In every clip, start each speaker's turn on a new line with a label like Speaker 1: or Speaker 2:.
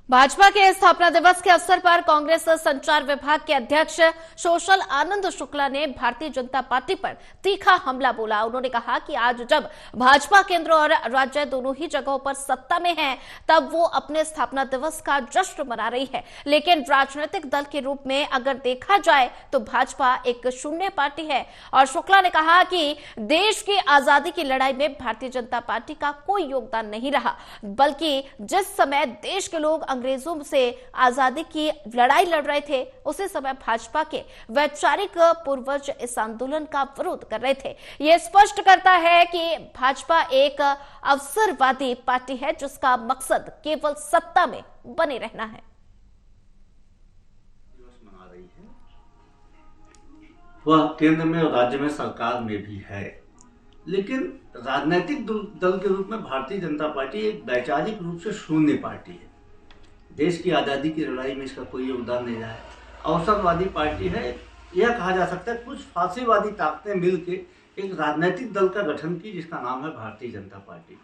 Speaker 1: भाजपा के स्थापना दिवस के अवसर पर कांग्रेस संचार विभाग के अध्यक्ष सोशल आनंद शुक्ला ने भारतीय जनता पार्टी पर तीखा हमला बोला। उन्होंने कहा कि आज जब भाजपा केंद्र और राज्य दोनों ही जगहों पर सत्ता में है, तब वो अपने स्थापना दिवस का जश्न मना रही है, लेकिन राजनीतिक दल के रूप में अगर देखा जाए तो भाजपा एक शून्य पार्टी है। और शुक्ला ने कहा कि देश की आजादी की लड़ाई में भारतीय जनता पार्टी का कोई योगदान नहीं रहा, बल्कि जिस समय देश के लोग अंग्रेजों से आजादी की लड़ाई लड़ रहे थे, उसी समय भाजपा के वैचारिक पूर्वज इस आंदोलन का विरोध कर रहे थे। यह स्पष्ट करता है कि भाजपा एक अवसरवादी पार्टी है जिसका मकसद केवल सत्ता में बने रहना है।
Speaker 2: वह केंद्र में और राज्य में सरकार में भी है, लेकिन राजनीतिक दल के रूप में भारतीय जनता पार्टी एक वैचारिक रूप से शून्य पार्टी है। देश की आज़ादी की लड़ाई में इसका कोई योगदान नहीं रहा है। अवसरवादी पार्टी है, यह कहा जा सकता है। कुछ फांसीवादी ताकतें मिलकर एक राजनीतिक दल का गठन की जिसका नाम है भारतीय जनता पार्टी।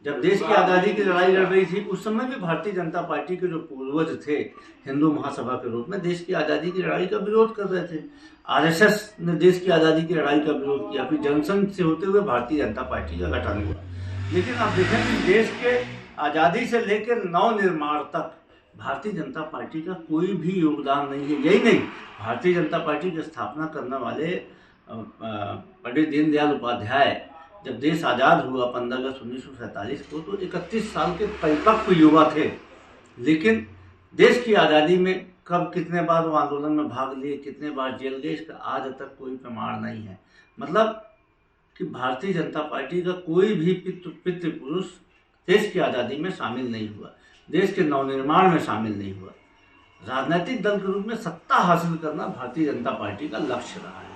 Speaker 2: जब देश की आज़ादी की लड़ाई लड़ रही थी, उस समय भी भारतीय जनता पार्टी के जो पूर्वज थे हिंदू महासभा के रूप में देश की आज़ादी की लड़ाई का विरोध कर रहे थे। आरएसएस ने देश की आज़ादी की लड़ाई का विरोध किया, फिर जनसंघ से होते हुए भारतीय जनता पार्टी का गठन हुआ। लेकिन आप देखें कि देश के आज़ादी से लेकर नवनिर्माण तक भारतीय जनता पार्टी का कोई भी योगदान नहीं है। यही नहीं, भारतीय जनता पार्टी की स्थापना करने वाले पंडित दीनदयाल उपाध्याय जब देश आज़ाद हुआ 15 अगस्त 1947 को, तो 31 साल के परिपक्व युवा थे। लेकिन देश की आज़ादी में कब कितने बार वो आंदोलन में भाग लिए, कितने बार जेल गए, इसका आज तक कोई प्रमाण नहीं है। मतलब कि भारतीय जनता पार्टी का कोई भी पितृपुरुष देश की आज़ादी में शामिल नहीं हुआ, देश के नवनिर्माण में शामिल नहीं हुआ। राजनीतिक दल के रूप में सत्ता हासिल करना भारतीय जनता पार्टी का लक्ष्य रहा है।